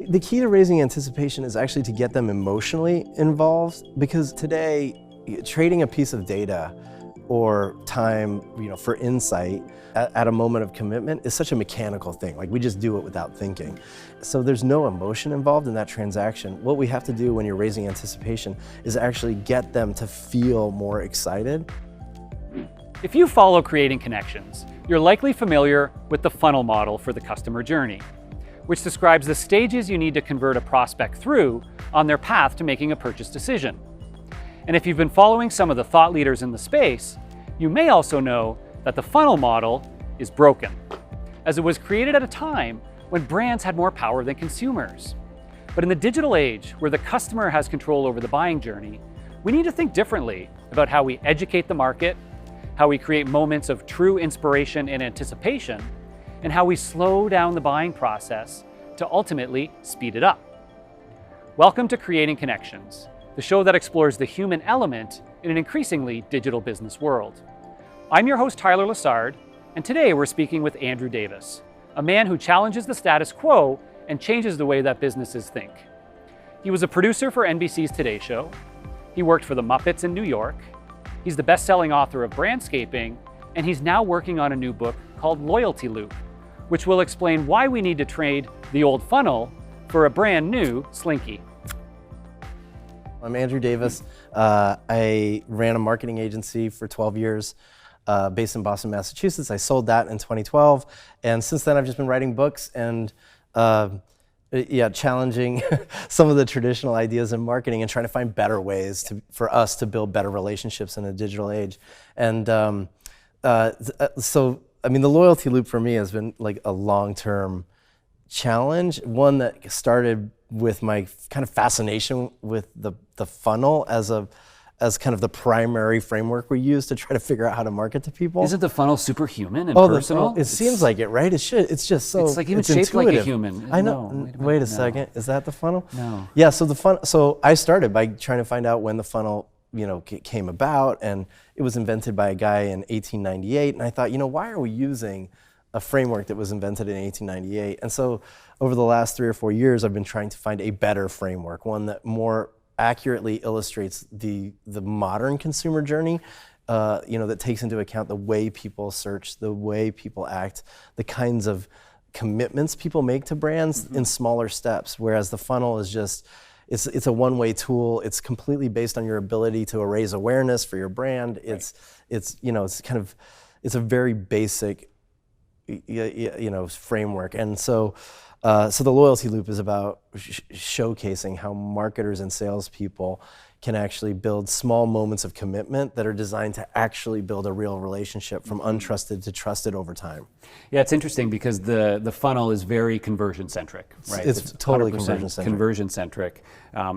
The key to raising anticipation is actually to get them emotionally involved, because today, trading a piece of data or time, for insight at a moment of commitment is such a mechanical thing. Like, we just do it without thinking. So there's no emotion involved in that transaction. What we have to do when you're raising anticipation is actually get them to feel more excited. If you follow Creating Connections, you're likely familiar with the funnel model for the customer journey, which describes the stages you need to convert a prospect through on their path to making a purchase decision. And if you've been following some of the thought leaders in the space, you may also know that the funnel model is broken, as it was created at a time when brands had more power than consumers. But in the digital age, where the customer has control over the buying journey, we need to think differently about how we educate the market, how we create moments of true inspiration and anticipation, and how we slow down the buying process to ultimately speed it up. Welcome to Creating Connections, the show that explores the human element in an increasingly digital business world. I'm your host, Tyler Lessard, and today we're speaking with Andrew Davis, a man who challenges the status quo and changes the way that businesses think. He was a producer for NBC's Today Show. He worked for the Muppets in New York. He's the best-selling author of Brandscaping, and he's now working on a new book called Loyalty Loop, which will explain why we need to trade the old funnel for a brand new Slinky. I'm Andrew Davis. I ran a marketing agency for 12 years based in Boston, Massachusetts. I sold that in 2012. And since then, I've just been writing books and challenging some of the traditional ideas in marketing and trying to find better ways for us to build better relationships in a digital age. And so the loyalty loop for me has been like a long-term challenge, one that started with my kind of fascination with the funnel as kind of the primary framework we use to try to figure out how to market to people. Isn't the funnel superhuman and personal? It seems like it, right? It should. It's just so. It's like even shaped intuitive. like a human. I know. No, wait a second. Is that the funnel? No. Yeah. So I started by trying to find out when the funnel, came about, and it was invented by a guy in 1898. And I thought, why are we using a framework that was invented in 1898? And so over the last 3 or 4 years, I've been trying to find a better framework, one that more accurately illustrates the modern consumer journey, that takes into account the way people search, the way people act, the kinds of commitments people make to brands in smaller steps. Whereas the funnel is just, it's a one-way tool. It's completely based on your ability to raise awareness for your brand. Right. It's a very basic, framework. And so the loyalty loop is about showcasing how marketers and salespeople can actually build small moments of commitment that are designed to actually build a real relationship from untrusted to trusted over time. Yeah, it's interesting because the funnel is very conversion-centric, right? It's totally conversion-centric. Conversion-centric.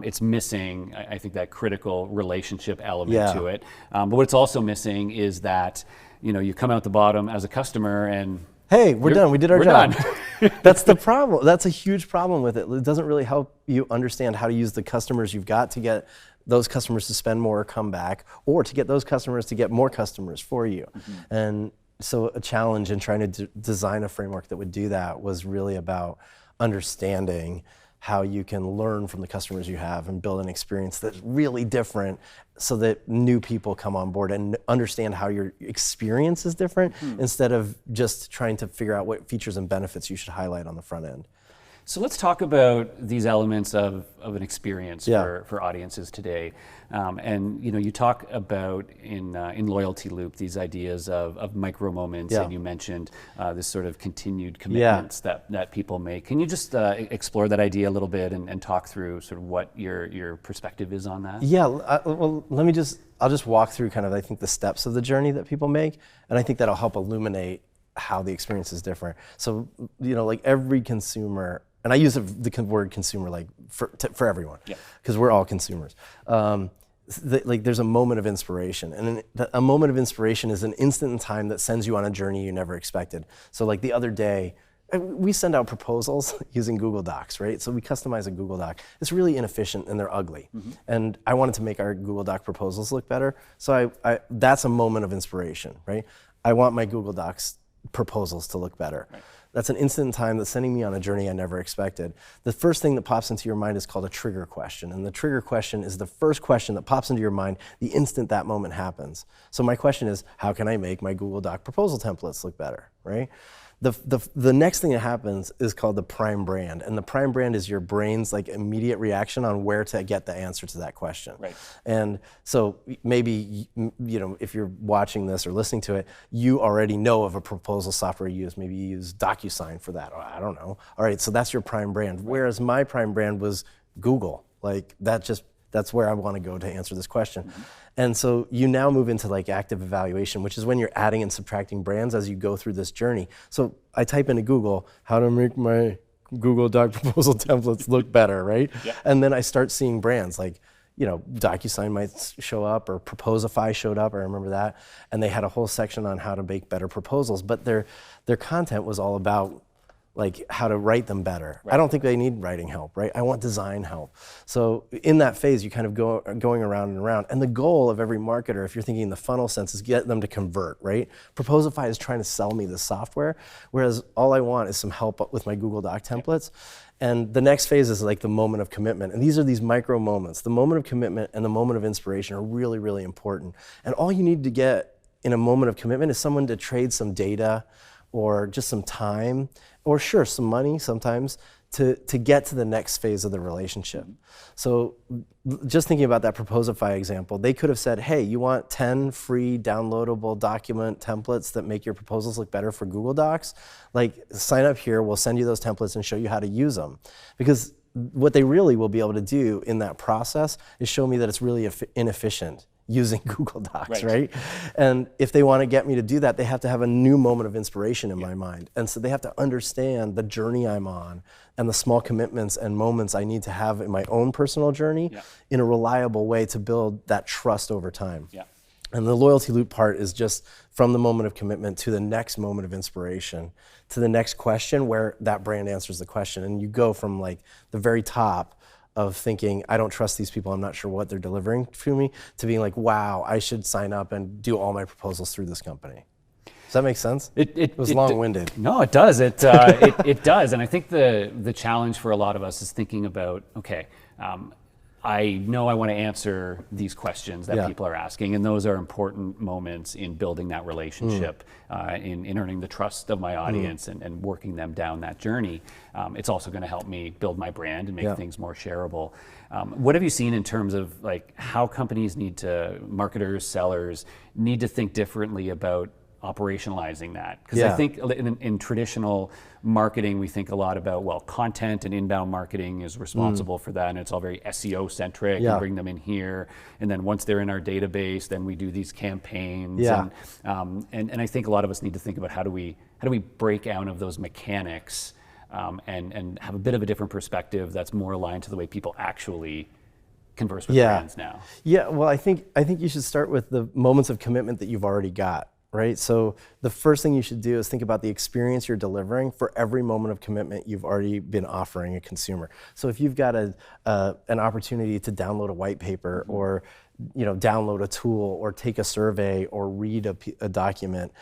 It's missing, I think, that critical relationship element to it. But what it's also missing is that, you come out the bottom as a customer and hey, we're done. We did our job. Done. That's the problem. That's a huge problem with it. It doesn't really help you understand how to use the customers you've got to get those customers to spend more or come back, or to get those customers to get more customers for you. And so a challenge in trying to design a framework that would do that was really about understanding how you can learn from the customers you have and build an experience that's really different so that new people come on board and understand how your experience is different instead of just trying to figure out what features and benefits you should highlight on the front end. So let's talk about these elements of an experience for audiences today. And you talk about in Loyalty Loop these ideas of micro moments, and you mentioned this sort of continued commitments that people make. Can you just explore that idea a little bit and talk through sort of what your perspective is on that? Yeah, I'll just walk through kind of, I think, the steps of the journey that people make, and I think that'll help illuminate how the experience is different. So, like every consumer, and I use the word consumer like for everyone, because we're all consumers. There's a moment of inspiration, and a moment of inspiration is an instant in time that sends you on a journey you never expected. So like the other day, we send out proposals using Google Docs, right? So we customize a Google Doc. It's really inefficient and they're ugly. And I wanted to make our Google Doc proposals look better. So that's a moment of inspiration, right? I want my Google Docs proposals to look better. That's an instant in time that's sending me on a journey I never expected. The first thing that pops into your mind is called a trigger question. And the trigger question is the first question that pops into your mind the instant that moment happens. So my question is, how can I make my Google Doc proposal templates look better, right? The next thing that happens is called the prime brand. And the prime brand is your brain's like immediate reaction on where to get the answer to that question. Right. And so maybe, if you're watching this or listening to it, you already know of a proposal software you use. Maybe you use DocuSign for that, or I don't know. All right, so that's your prime brand. Whereas my prime brand was Google. Like that's where I want to go to answer this question. Mm-hmm. And so you now move into like active evaluation, which is when you're adding and subtracting brands as you go through this journey. So I type into Google, how to make my Google Doc proposal templates look better, right? Yeah. And then I start seeing brands like, DocuSign might show up, or Proposify showed up, I remember that. And they had a whole section on how to make better proposals, but their content was all about like how to write them better. Right. I don't think they need writing help, right? I want design help. So in that phase, you kind of going around and around. And the goal of every marketer, if you're thinking in the funnel sense, is get them to convert, right? Proposify is trying to sell me this software, whereas all I want is some help with my Google Doc templates. And the next phase is like the moment of commitment. And these are these micro moments. The moment of commitment and the moment of inspiration are really, really important. And all you need to get in a moment of commitment is someone to trade some data or just some time, or sure, some money sometimes, to get to the next phase of the relationship. So just thinking about that Proposify example, they could have said, hey, you want 10 free downloadable document templates that make your proposals look better for Google Docs? Like, sign up here, we'll send you those templates and show you how to use them. Because what they really will be able to do in that process is show me that it's really inefficient using Google Docs, right? And if they want to get me to do that, they have to have a new moment of inspiration in my mind. And so they have to understand the journey I'm on and the small commitments and moments I need to have in my own personal journey in a reliable way to build that trust over time. Yeah. And the loyalty loop part is just from the moment of commitment to the next moment of inspiration, to the next question where that brand answers the question. And you go from like the very top of thinking, I don't trust these people, I'm not sure what they're delivering to me, to being like, wow, I should sign up and do all my proposals through this company. Does that make sense? It was long-winded. No, it does. It does. And I think the challenge for a lot of us is thinking about, okay, I know I want to answer these questions that people are asking, and those are important moments in building that relationship, in earning the trust of my audience and working them down that journey. It's also going to help me build my brand and make things more shareable. What have you seen in terms of like how companies marketers, sellers need to think differently about operationalizing that? Because I think in traditional marketing, we think a lot about, well, content and inbound marketing is responsible for that, and it's all very SEO centric, and bring them in here, and then once they're in our database, then we do these campaigns. And I think a lot of us need to think about how do we break out of those mechanics and have a bit of a different perspective that's more aligned to the way people actually converse with brands now. Yeah, well, I think you should start with the moments of commitment that you've already got. Right? So the first thing you should do is think about the experience you're delivering for every moment of commitment you've already been offering a consumer. So if you've got an opportunity to download a white paper or download a tool or take a survey or read a document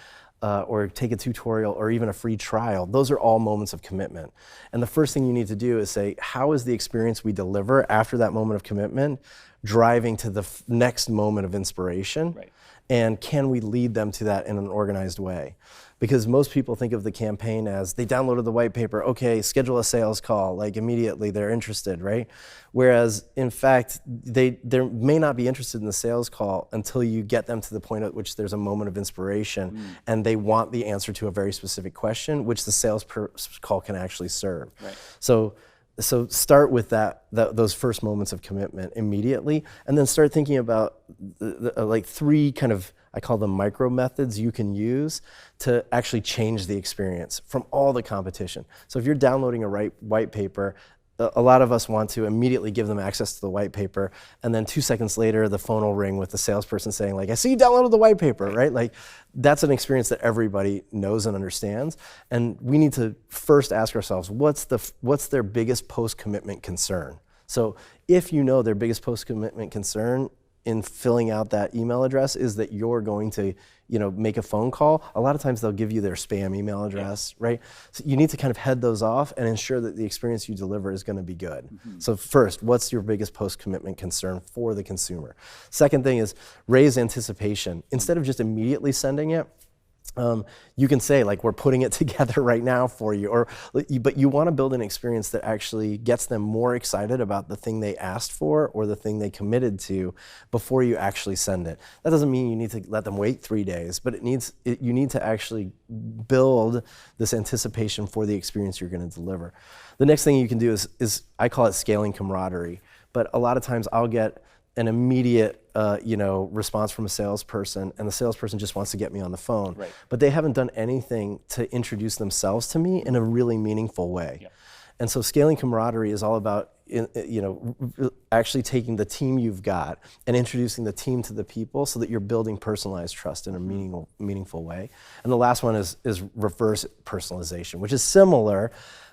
or take a tutorial or even a free trial, those are all moments of commitment. And the first thing you need to do is say, how is the experience we deliver after that moment of commitment driving to the next moment of inspiration? Right. And can we lead them to that in an organized way? Because most people think of the campaign as they downloaded the white paper, okay, schedule a sales call, like immediately they're interested, right? Whereas in fact, they may not be interested in the sales call until you get them to the point at which there's a moment of inspiration and they want the answer to a very specific question, which the sales call can actually serve. Right. So start with those first moments of commitment immediately, and then start thinking about like three kind of, I call them micro methods you can use to actually change the experience from all the competition. So if you're downloading a white paper, a lot of us want to immediately give them access to the white paper, and then 2 seconds later, the phone will ring with the salesperson saying like, I see you downloaded the white paper, right? Like, that's an experience that everybody knows and understands. And we need to first ask ourselves, what's their biggest post-commitment concern? So if you know their biggest post-commitment concern in filling out that email address is that you're going to, make a phone call. A lot of times they'll give you their spam email address, right? So you need to kind of head those off and ensure that the experience you deliver is going to be good. So first, what's your biggest post-commitment concern for the consumer? Second thing is raise anticipation. Instead of just immediately sending it, you can say, like, we're putting it together right now for you, but you want to build an experience that actually gets them more excited about the thing they asked for or the thing they committed to before you actually send it. That doesn't mean you need to let them wait 3 days, but you need to actually build this anticipation for the experience you're going to deliver. The next thing you can do is I call it scaling camaraderie, but a lot of times I'll get an immediate response from a salesperson, and the salesperson just wants to get me on the phone. Right. But they haven't done anything to introduce themselves to me in a really meaningful way. Yep. And so scaling camaraderie is all about actually taking the team you've got and introducing the team to the people so that you're building personalized trust in a meaningful way. And the last one is reverse personalization, which is similar.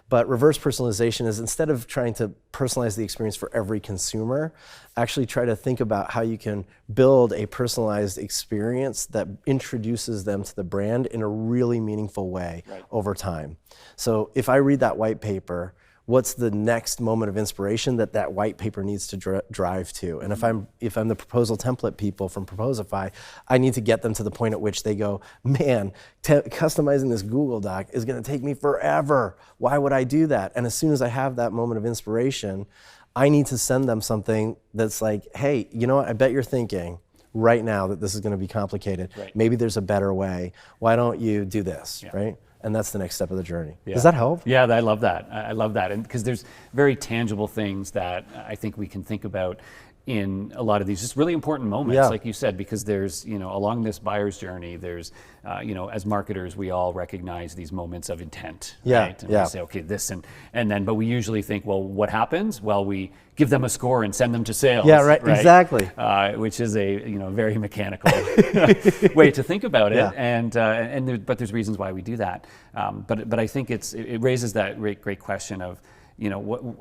But reverse personalization is, instead of trying to personalize the experience for every consumer, actually try to think about how you can build a personalized experience that introduces them to the brand in a really meaningful way over time. So if I read that white paper, what's the next moment of inspiration that white paper needs to drive to? And if I'm the proposal template people from Proposify, I need to get them to the point at which they go, man, customizing this Google Doc is going to take me forever. Why would I do that? And as soon as I have that moment of inspiration, I need to send them something that's like, hey, you know what? I bet you're thinking right now that this is going to be complicated. Right. Maybe there's a better way. Why don't you do this, right? And that's the next step of the journey. Yeah. Does that help? Yeah, I love that. I love that. And because there's very tangible things that I think we can think about in a lot of these just really important moments, like you said, because there's, along this buyer's journey, there's, as marketers, we all recognize these moments of intent, right? And we say, okay, this and then, but we usually think, well, what happens? Well, we give them a score and send them to sales. Yeah, right? Exactly. Which is a, very mechanical way to think about it. Yeah. But there's reasons why we do that. But I think it raises that great question of,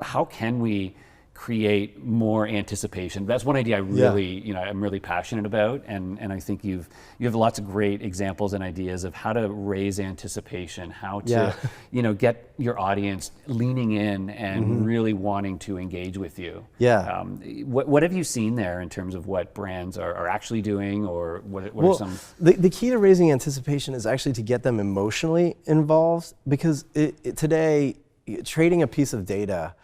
how can we create more anticipation? That's one idea I really, I'm really passionate about, and I think you have lots of great examples and ideas of how to raise anticipation, how to, get your audience leaning in and really wanting to engage with you. Yeah. What have you seen there in terms of what brands are actually doing, or what are some? The key to raising anticipation is actually to get them emotionally involved, because today, trading a piece of data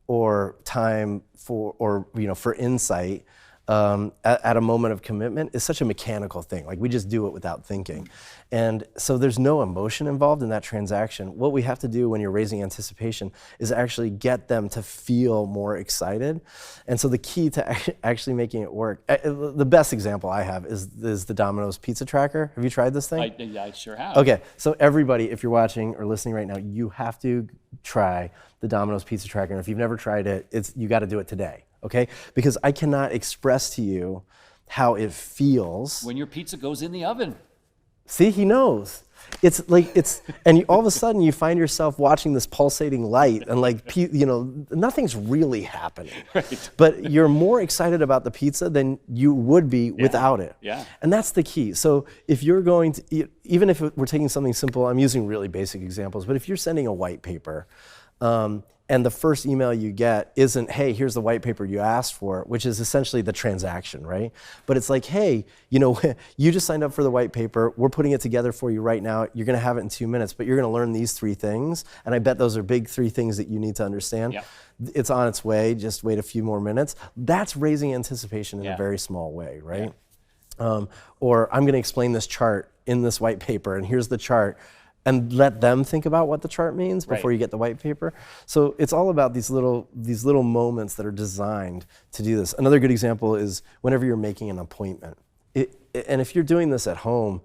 or time for insight at a moment of commitment is such a mechanical thing. Like, we just do it without thinking. And so there's no emotion involved in that transaction. What we have to do when you're raising anticipation is actually get them to feel more excited. And so the key to actually making it work, the best example I have is the Domino's pizza tracker. Have you tried this thing? I sure have. Okay, so everybody, if you're watching or listening right now, you have to try the Domino's pizza tracker. And if you've never tried it, you got to do it today. Okay? Because I cannot express to you how it feels when your pizza goes in the oven. See, he knows. And all of a sudden you find yourself watching this pulsating light, and nothing's really happening. Right. But you're more excited about the pizza than you would be without it. Yeah. And that's the key. So if you're going to, even if we're taking something simple, I'm using really basic examples, but if you're sending a white paper, and the first email you get isn't, hey, here's the white paper you asked for, which is essentially the transaction, right? But it's like, hey, you just signed up for the white paper. We're putting it together for you right now. You're going to have it in 2 minutes, but you're going to learn these 3 things. And I bet those are big 3 things that you need to understand. Yeah. It's on its way. Just wait a few more minutes. That's raising anticipation in a very small way, right? Yeah. Or I'm going to explain this chart in this white paper, and here's the chart. And let them think about what the chart means before you get the white paper. So it's all about these little moments that are designed to do this. Another good example is whenever you're making an appointment. And if you're doing this at home,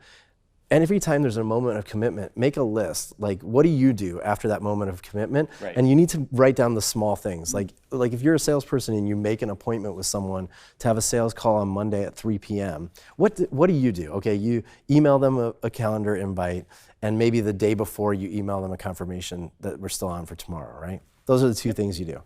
and every time there's a moment of commitment, make a list. Like, what do you do after that moment of commitment? Right. And you need to write down the small things. Like if you're a salesperson and you make an appointment with someone to have a sales call on Monday at 3 p.m., what do you do? Okay, you email them a calendar invite, and maybe the day before you email them a confirmation that we're still on for tomorrow, right? Those are the 2 things you do.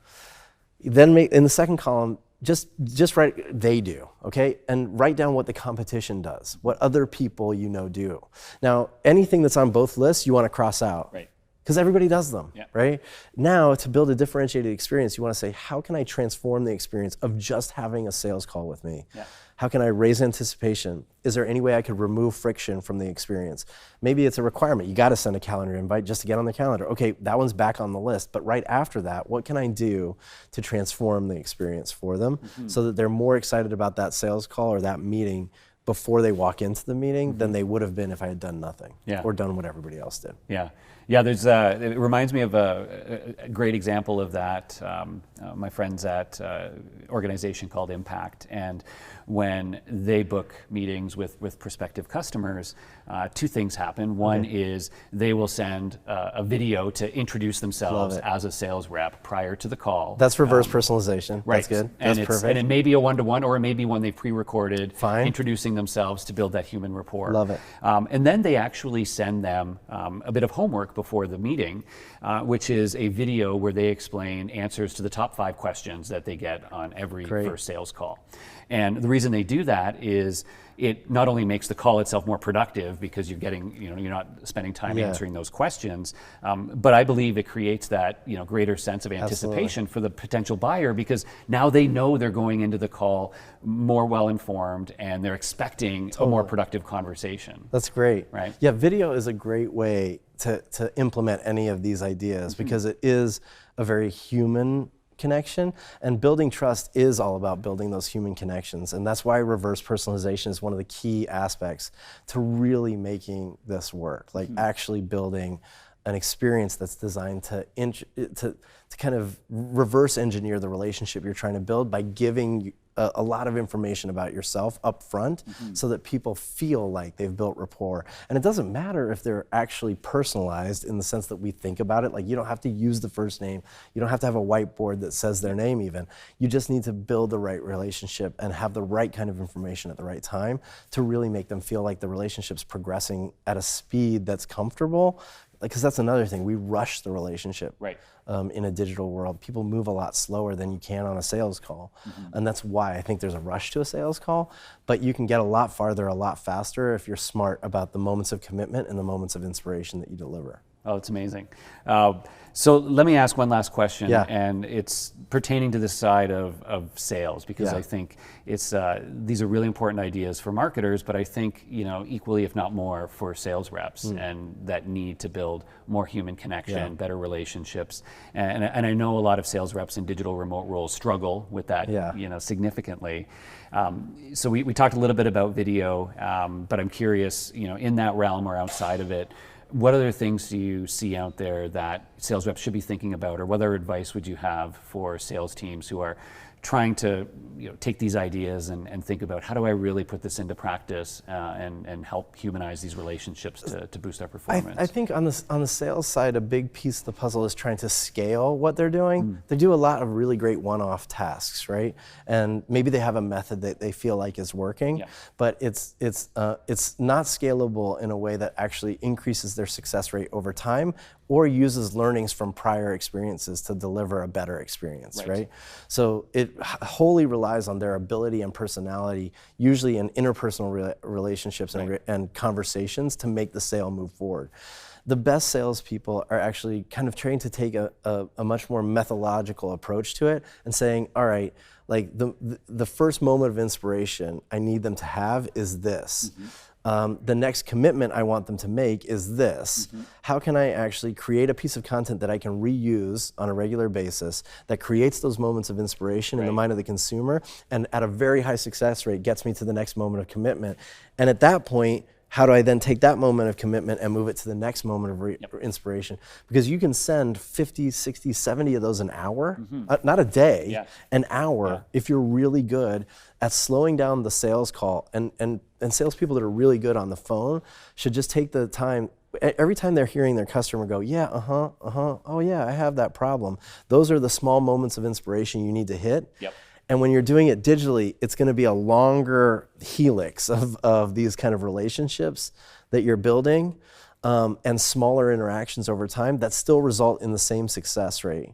Then in the second column, just write they do, okay? And write down what the competition does, what other people you know do. Now, anything that's on both lists, you want to cross out. Right. Because everybody does them, Yeah. right? Now, to build a differentiated experience, you want to say, how can I transform the experience of just having a sales call with me? Yeah. How can I raise anticipation? Is there any way I could remove friction from the experience? Maybe it's a requirement. You got to send a calendar invite just to get on the calendar. Okay, that one's back on the list. But right after that, what can I do to transform the experience for them so that they're more excited about that sales call or that meeting before they walk into the meeting than they would have been if I had done nothing or done what everybody else did. Yeah. Yeah, there's it reminds me of a great example of that. My friends at organization called Impact, and when they book meetings with prospective customers, two things happen. One is they will send a video to introduce themselves as a sales rep prior to the call. That's reverse personalization. Right. That's good. And That's perfect. And it may be a one-to-one, or it may be one they've pre-recorded, Fine. introducing themselves to build that human rapport. Love it. And then they actually send them a bit of homework before the meeting, which is a video where they explain answers to the top 5 questions that they get on every first sales call. And the reason they do that is it not only makes the call itself more productive because you're getting, you're not spending time answering those questions, but I believe it creates that, greater sense of anticipation for the potential buyer, because now they know they're going into the call more well-informed and they're expecting a more productive conversation. That's great. Right? Yeah, video is a great way to implement any of these ideas because it is a very human connection, and building trust is all about building those human connections, and that's why reverse personalization is one of the key aspects to really making this work, like actually building an experience that's designed to kind of reverse engineer the relationship you're trying to build by giving a lot of information about yourself up front so that people feel like they've built rapport. And it doesn't matter if they're actually personalized in the sense that we think about it. Like, you don't have to use the first name. You don't have to have a whiteboard that says their name even. You just need to build the right relationship and have the right kind of information at the right time to really make them feel like the relationship's progressing at a speed that's comfortable. Because that's another thing, we rush the relationship in a digital world. People move a lot slower than you can on a sales call. And that's why I think there's a rush to a sales call, but you can get a lot farther, a lot faster if you're smart about the moments of commitment and the moments of inspiration that you deliver. Oh, it's amazing. So let me ask one last question, and it's pertaining to the side of sales, because I think it's these are really important ideas for marketers, but I think equally, if not more, for sales reps and that need to build more human connection, better relationships, and I know a lot of sales reps in digital remote roles struggle with that, significantly. So we talked a little bit about video, but I'm curious, in that realm or outside of it, what other things do you see out there that sales reps should be thinking about, or what other advice would you have for sales teams who are trying to take these ideas and think about, how do I really put this into practice and help humanize these relationships to boost our performance? I think on the sales side, a big piece of the puzzle is trying to scale what they're doing. They do a lot of really great one-off tasks, right? And maybe they have a method that they feel like is working, but it's not scalable in a way that actually increases their success rate over time or uses learnings from prior experiences to deliver a better experience, right? So it wholly relies on their ability and personality, usually in interpersonal relationships and conversations, to make the sale move forward. The best salespeople are actually kind of trained to take a much more methodological approach to it and saying, all right, like the first moment of inspiration I need them to have is this. The next commitment I want them to make is this. How can I actually create a piece of content that I can reuse on a regular basis that creates those moments of inspiration in the mind of the consumer, and at a very high success rate gets me to the next moment of commitment? And at that point, how do I then take that moment of commitment and move it to the next moment of inspiration? Because you can send 50, 60, 70 of those an hour, not a day, an hour, if you're really good at slowing down the sales call. And salespeople that are really good on the phone should just take the time, every time they're hearing their customer go, oh yeah, I have that problem. Those are the small moments of inspiration you need to hit. And when you're doing it digitally, it's going to be a longer helix of these kind of relationships that you're building, and smaller interactions over time that still result in the same success rate.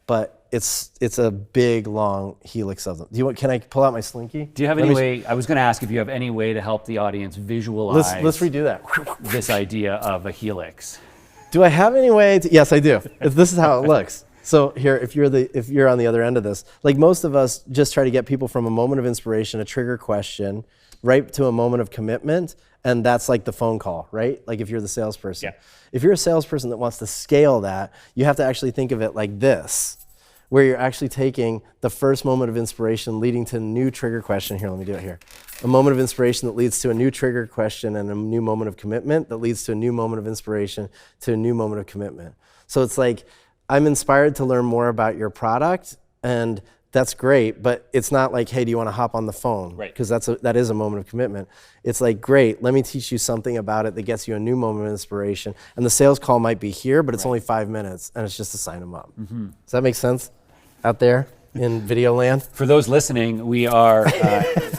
but it's a big, long helix of them. Can I pull out my slinky? Do you have any way, I was going to ask if you have any way to help the audience visualize Let's redo that. this idea of a helix. Do I have any way to, yes, I do. This is how it looks. So here, if you're on the other end of this, like most of us just try to get people from a moment of inspiration, a trigger question, right to a moment of commitment, and that's like the phone call, right? Like if you're the salesperson. Yeah. If you're a salesperson that wants to scale that, you have to actually think of it like this, where you're actually taking the first moment of inspiration leading to a new trigger question. Here, let me do it here. A moment of inspiration that leads to a new trigger question and a new moment of commitment that leads to a new moment of inspiration to a new moment of commitment. So it's like, I'm inspired to learn more about your product, and that's great, but it's not like, hey, do you want to hop on the phone? Right. Because that is a moment of commitment. It's like, great, let me teach you something about it that gets you a new moment of inspiration. And the sales call might be here, but it's only 5 minutes, and it's just to sign them up. Mm-hmm. Does that make sense out there in video land? For those listening, we are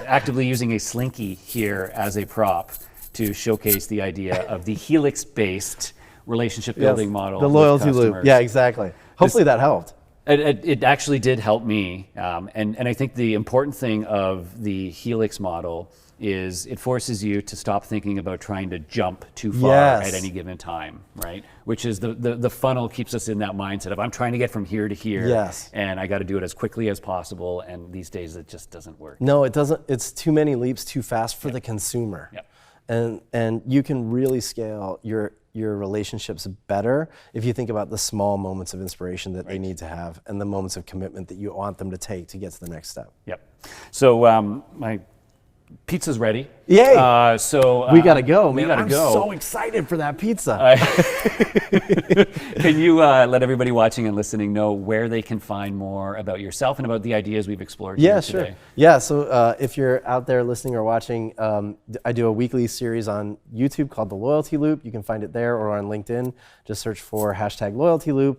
actively using a slinky here as a prop to showcase the idea of the helix-based relationship building model. The loyalty loop. Yeah, exactly. Hopefully that helped. It actually did help me. And I think the important thing of the helix model is it forces you to stop thinking about trying to jump too far at any given time, right? Which is the funnel keeps us in that mindset of I'm trying to get from here to here, and I got to do it as quickly as possible. And these days it just doesn't work. No, it doesn't. It's too many leaps too fast for the consumer. And you can really scale your relationships better if you think about the small moments of inspiration that they need to have and the moments of commitment that you want them to take to get to the next step. So my pizza's ready. Yay! So we gotta go, man. I'm so excited for that pizza. Can you let everybody watching and listening know where they can find more about yourself and about the ideas we've explored here today? Sure. Yeah, so if you're out there listening or watching, I do a weekly series on YouTube called The Loyalty Loop. You can find it there or on LinkedIn. Just search for #LoyaltyLoop.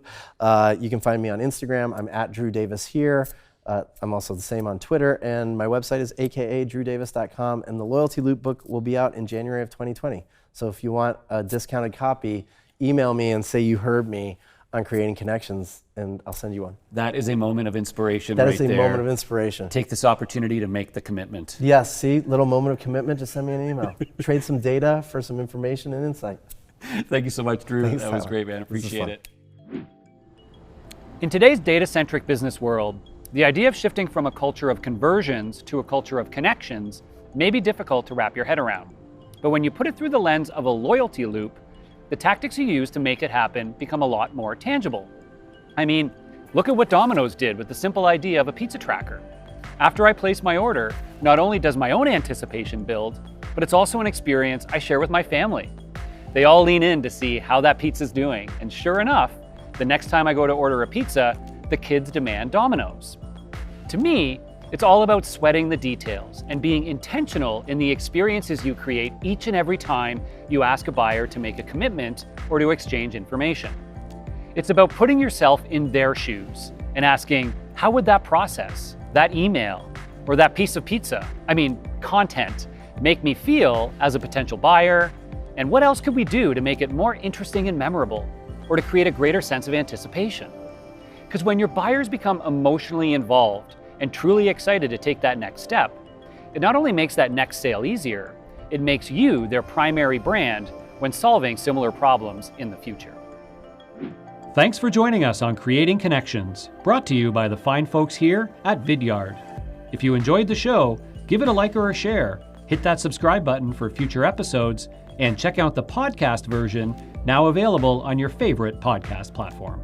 You can find me on Instagram. I'm at Drew Davis here. I'm also the same on Twitter, and my website is akadrewdavis.com, and the Loyalty Loop book will be out in January of 2020. So if you want a discounted copy, email me and say you heard me on Creating Connections, and I'll send you one. That is a moment of inspiration. That is a moment of inspiration. Take this opportunity to make the commitment. Yes, see, little moment of commitment, just send me an email. Trade some data for some information and insight. Thank you so much, Drew. Thanks, that was Tyler. great, man. Appreciate it. In today's data-centric business world, the idea of shifting from a culture of conversions to a culture of connections may be difficult to wrap your head around. But when you put it through the lens of a loyalty loop, the tactics you use to make it happen become a lot more tangible. I mean, look at what Domino's did with the simple idea of a pizza tracker. After I place my order, not only does my own anticipation build, but it's also an experience I share with my family. They all lean in to see how that pizza's doing, and sure enough, the next time I go to order a pizza, the kids demand Domino's. To me, it's all about sweating the details and being intentional in the experiences you create each and every time you ask a buyer to make a commitment or to exchange information. It's about putting yourself in their shoes and asking, how would that process, that email, or that piece of pizza, content, make me feel as a potential buyer? And what else could we do to make it more interesting and memorable, or to create a greater sense of anticipation? Because when your buyers become emotionally involved and truly excited to take that next step, it not only makes that next sale easier, it makes you their primary brand when solving similar problems in the future. Thanks for joining us on Creating Connections, brought to you by the fine folks here at Vidyard. If you enjoyed the show, give it a like or a share, hit that subscribe button for future episodes, and check out the podcast version now available on your favorite podcast platform.